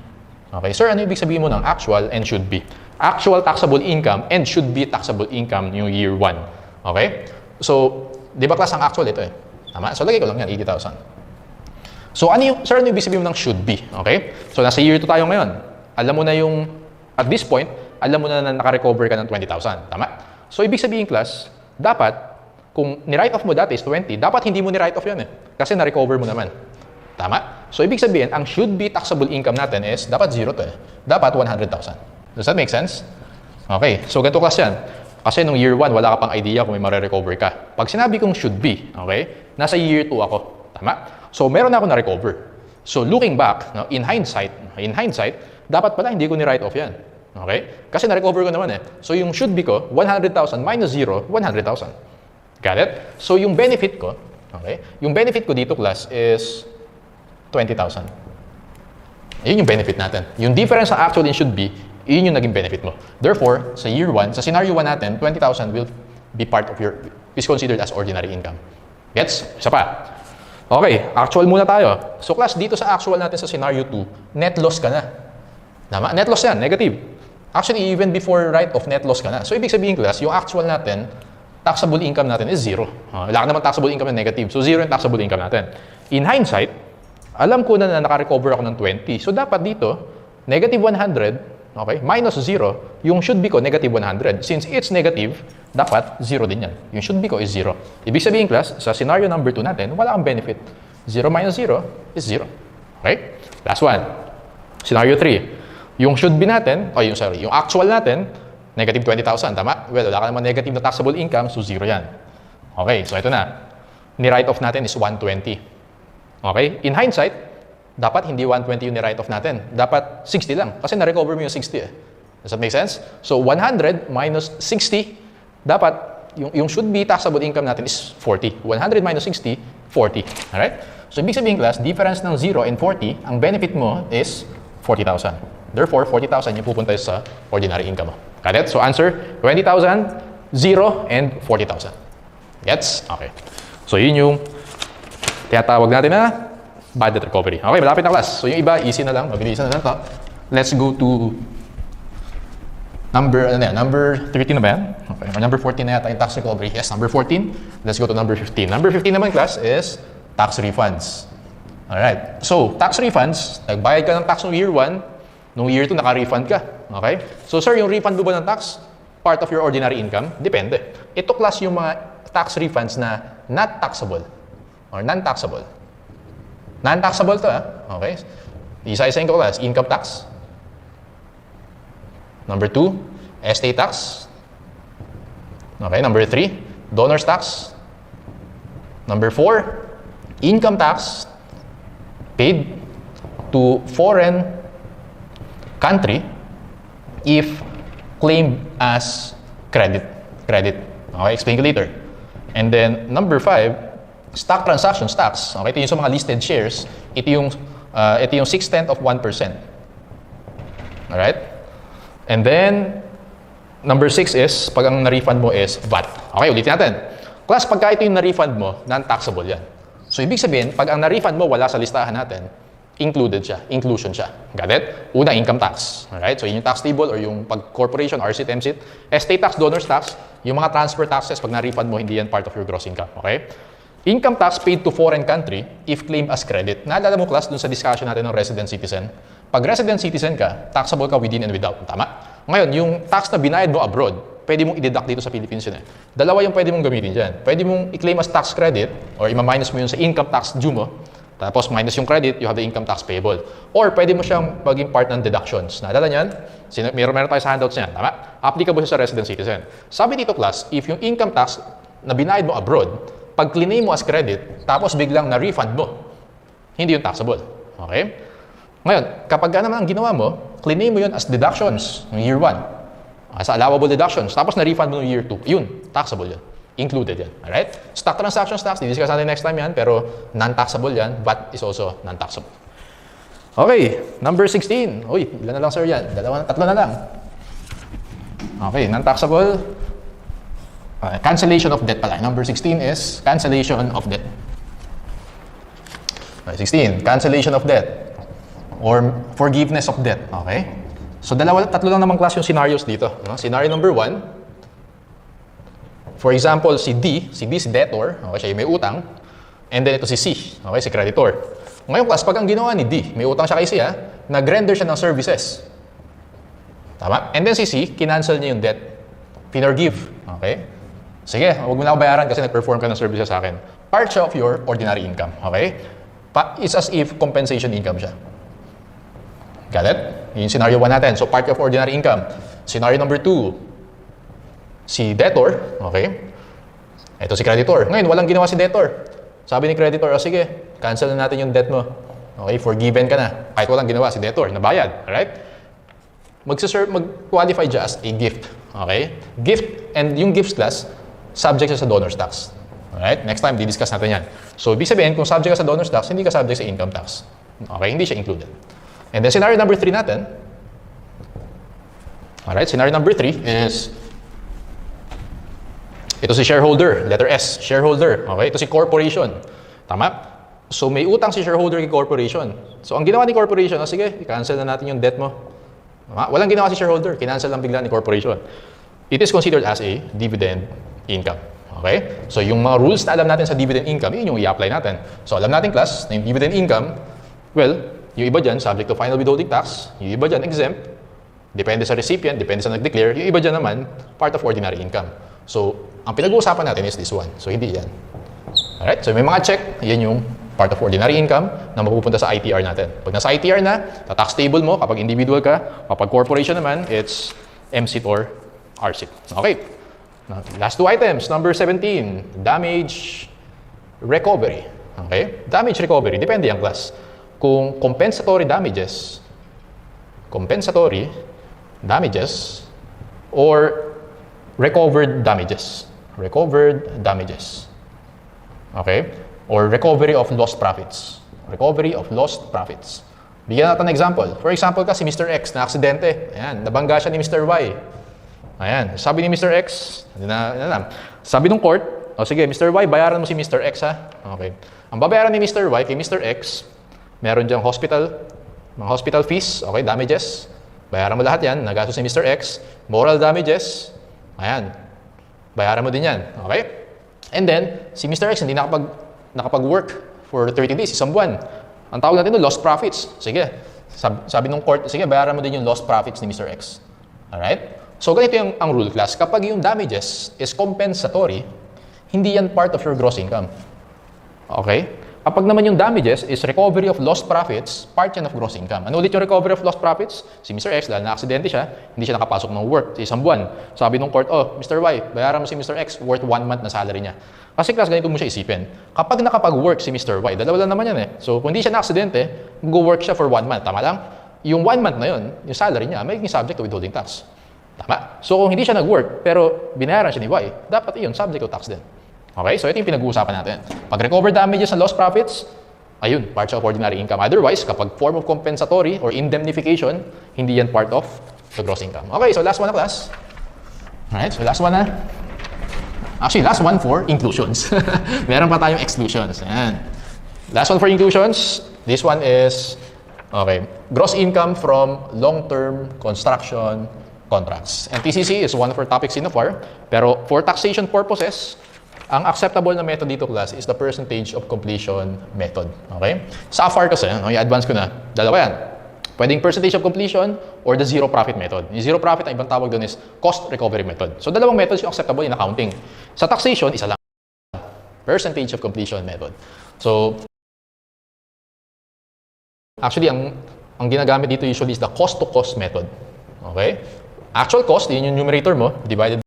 Okay, sir, ano ibig sabihin mo ng actual and should be? Actual taxable income and should be taxable income yung year 1. Okay? So, di ba, class, ang actual ito eh? Tama? So, lagay ko lang yan, 80,000. So, sir, ano ibig sabihin mo ng should be? Okay? So, nasa year 2 tayo ngayon. Alam mo na yung, at this point, alam mo na naka-recover ka ng 20,000. Tama? So, ibig sabihin, class, dapat, kung ni-write off mo dati is 20, dapat hindi mo ni-write off yun eh. Kasi na-recover mo naman. Tama? So, ibig sabihin, ang should be taxable income natin is, dapat 0 to eh. Dapat 100,000. Does that make sense? Okay. So, ganito, class, yan. Kasi nung year 1, wala ka pang idea kung may mare-recover ka. Pag sinabi kong should be, okay, nasa year 2 ako. Tama? So, meron na ako na-recover. So, looking back, no, in hindsight, dapat pala hindi ko ni-write off yan. Okay? Kasi na-recover ko naman eh. So, yung should be ko, 100,000 minus 0, 100,000. Got it? So, yung benefit ko, okay, yung benefit ko dito, class, is 20,000. Yun yung benefit natin. Yung difference sa actual and should be, yun yung naging benefit mo. Therefore, sa year 1, sa scenario 1 natin, 20,000 will be part of your, is considered as ordinary income. Gets? Isa pa. Okay, actual muna tayo. So, class, dito sa actual natin sa scenario 2, net loss ka na. Tama? Net loss yan, negative. Actually, even before write-off, net loss ka na. So, ibig sabihin, class, yung actual natin, taxable income natin is 0. Wala ka naman taxable income na negative. So, 0 yung taxable income natin. In hindsight, alam ko na naka-recover ako ng 20. So, dapat dito, negative 100, okay, minus 0, yung should be ko, negative 100. Since it's negative, dapat 0 din yan. Yung should be ko is 0. Ibig sabihin, class, sa scenario number 2 natin, wala kang benefit. 0 minus 0 is 0. Okay? Last one. Scenario 3. Yung should be natin, yung actual natin, negative 20,000, tama? Well, wala ka naman negative na taxable income, so 0 yan. Okay, so ito na. Ni-write off natin is 120. Okay? In hindsight, dapat hindi 120 yung ni-write off natin. Dapat 60 lang, kasi na-recover mo yung 60 eh. Does that make sense? So 100 minus 60, dapat yung should be taxable income natin is 40. 100 minus 60, 40. Alright? So ibig sabihin, class, difference ng 0 and 40, ang benefit mo is 40,000. Therefore, 40,000 yung pupunta sa ordinary income mo. Got it? So, answer, 20,000, 0, and 40,000. Gets? Okay. So, yun yung tinatawag natin na budget recovery. Okay, malapit na, class. So, yung iba, easy na lang. Mabilisan na lang ito. Let's go to number 13 na ba yan? Okay. Or number 14 na yata yung tax recovery. Yes, number 14. Let's go to number 15. Number 15 naman, class, is tax refunds. Alright. So, tax refunds, nagbayad ka ng tax no year 1, noong year 2, naka-refund ka. Okay? So, sir, yung refund mo ba ng tax, part of your ordinary income? Depende. Ito class yung mga tax refunds na not taxable or non-taxable. Non-taxable to, okay? Isa-isahin ko class. Income tax. Number 2, estate tax. Okay, number 3, donor's tax. Number 4, income tax paid to foreign country if claimed as credit. Okay, explain ko later. And then number 5, stock transactions tax. Okay, ito yung sa mga listed shares. Ito yung 6/10 of 1%. Alright? And then number 6 is pag ang na-refund mo is VAT. Okay, ulitin natin. Class, pagka ito yung na-refund mo, non-taxable yan. So, ibig sabihin, pag ang na-refund mo wala sa listahan natin, inclusion siya. Got it? Una, income tax. Alright? So, yun yung tax table or yung pag-corporation, RCIT, MCIT. Estate tax, donor's tax, yung mga transfer taxes, pag na-refund mo, hindi yan part of your gross income. Okay? Income tax paid to foreign country if claimed as credit. Naalala mo, class, dun sa discussion natin ng resident citizen. Pag resident citizen ka, taxable ka within and without. Tama? Ngayon, yung tax na binayad mo abroad, pwede mong i-deduct dito sa Philippines yun eh. Dalawa yung pwede mong gamitin dyan. Pwede mong i-claim as tax credit or ima-minus mo yun sa income tax due mo. Tapos minus yung credit, you have the income tax payable. Or pwede mo siyang maging part ng deductions. Naalala niyan? Meron tayo sa handouts niyan. Tama? Applicable siya sa resident citizen. Sabi dito class, if yung income tax na binayad mo abroad, pag claim mo as credit, tapos biglang na-refund mo, hindi yung taxable. Okay? Ngayon, kapag naman ang ginawa mo, claim mo yun as deductions ng year 1. As allowable deductions. Tapos na-refund mo ng year 2. Yun, taxable yun. Included yan. Alright? Stock transactions tax, di-discuss natin next time yan, pero non-taxable yan. VAT is also non-taxable. Okay, number 16. Uy, ilan na lang sir yan? Tatlo na lang. Okay, non-taxable. Cancellation of debt pala. Number 16 is cancellation of debt. Okay, 16, cancellation of debt. Or forgiveness of debt. Okay? So, tatlo lang naman class yung scenarios dito. No? Scenario number 1. For example, si D si debtor. Okay, siya yung may utang. And then ito si C. Okay, si creditor. Ngayon class, pag ang ginawa ni D, may utang siya kay C, nag-render siya ng services. Tama? And then si C, kinancel niya yung debt. Pinorgive. Okay? Sige, huwag mo na ako bayaran kasi nag-perform ka ng services sa akin. Part siya of your ordinary income. Okay? It's as if compensation income siya. Got it? Yung scenario 1 natin. So, part of ordinary income. Scenario number 2. Si debtor. Okay? Ito si creditor. Ngayon, walang ginawa si debtor. Sabi ni creditor, sige, cancel na natin yung debt mo. Okay? Forgiven ka na. Kahit walang ginawa si debtor. Nabayad. Alright? Mag-qualify siya as a gift. Okay? Gift. And yung gifts class, subject siya sa donor's tax. Alright? Next time, di-discuss natin yan. So, ibig sabihin, kung subject ka sa donor's tax, hindi ka subject sa income tax. Okay? Hindi siya included. And then, scenario number 3 natin. Alright? Scenario number 3 is ito si shareholder. Letter S. Shareholder. Okay? Ito si corporation. Tama? So, may utang si shareholder kay corporation. So, ang ginawa ni corporation, sige, i-cancel na natin yung debt mo. Tama? Walang ginawa si shareholder. Kinancel lang bigla ni corporation. It is considered as a dividend income. Okay? So, yung mga rules na alam natin sa dividend income, yun yung i-apply natin. So, alam natin class, na yung dividend income, well, yung iba dyan, subject to final withholding tax. Yung iba dyan, exempt. Depende sa recipient, depende sa nag-declare. Yung iba dyan naman, part of ordinary income. So, ang pinag-uusapan natin is this one. So, hindi yan. Alright? So, may mga check. Yan yung part of ordinary income na mapupunta sa ITR natin. Pag nasa ITR na, tax table mo, kapag individual ka, kapag corporation naman, it's MCIT or RCIT. Okay. Now, last 2 items. Number 17, damage recovery. Okay? Damage recovery. Depende yung class. Kung compensatory damages or recovered damages. Okay? Or recovery of lost profits. Bigyan natin ng example. For example si Mr. X na aksidente. Ayan, nabangga siya ni Mr. Y. Ayan, sabi ni Mr. X, sabi ng court, sige, Mr. Y, bayaran mo si Mr. X ha. Okay. Ang babayaran ni Mr. Y kay Mr. X, meron diyang mga hospital fees, okay, damages. Bayaran mo lahat yan, nagastos ni Mr. X. Moral damages, ayan, bayaran mo din yan, okay? And then, si Mr. X hindi nakapag-work for 30 days, isang buwan. Ang tawag natin doon, lost profits. Sige, sabi ng court, sige, bayaran mo din yung lost profits ni Mr. X. Alright? So, ganito yung ang rule class. Kapag yung damages is compensatory, hindi yan part of your gross income. Okay? Kapag naman yung damages is recovery of lost profits, part yan of gross income. Ano ulit yung recovery of lost profits? Si Mr. X, dahil na-aksidente siya, hindi siya nakapasok ng work sa isang buwan. Sabi ng court, oh, Mr. Y, bayaran mo si Mr. X worth 1 month na salary niya. Kasi class, ganito mo siya isipin. Kapag nakapag-work si Mr. Y, dalawa lang naman yan eh. So, kung hindi siya na-aksidente, mag-work siya for 1 month. Tama lang? Yung 1 month na yun, yung salary niya, may subject to withholding tax. Tama? So, kung hindi siya nag-work, pero binayaran siya ni Y, dapat iyon, subject to tax din. Okay? So, ito yung pinag-uusapan natin. Pag recover damages and lost profits, ayun, part of ordinary income. Otherwise, kapag form of compensatory or indemnification, hindi yan part of the gross income. Okay, so last one na class. Alright, so last one na. Actually, last one for inclusions. Meron pa tayong exclusions. Ayan. Last one for inclusions. This one is, okay, gross income from long-term construction contracts. And TCC is one of our topics in the FAR. Pero for taxation purposes, ang acceptable na method dito, class, is the percentage of completion method. Okay? Sa FAR kasi, i-advance ko na, dalawa yan. Pwedeng percentage of completion or the zero profit method. Yung zero profit, ang ibang tawag doon is cost recovery method. So, dalawang methods yung acceptable in accounting. Sa taxation, isa lang. Percentage of completion method. So, actually, ang ginagamit dito usually is the cost-to-cost method. Okay? Actual cost, yun yung numerator mo, divided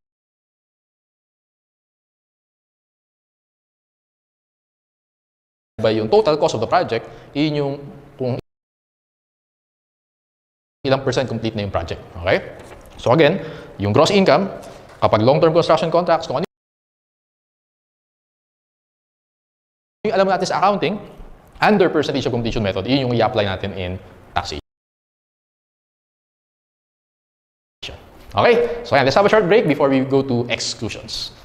by yung total cost of the project, yun yung kung ilang percent complete na yung project. Okay? So again, yung gross income, kapag long-term construction contracts, kung ano yung alam natin sa accounting, under percentage of completion method, yun yung i-apply natin in taxation. Okay? So ayan, let's have a short break before we go to exclusions.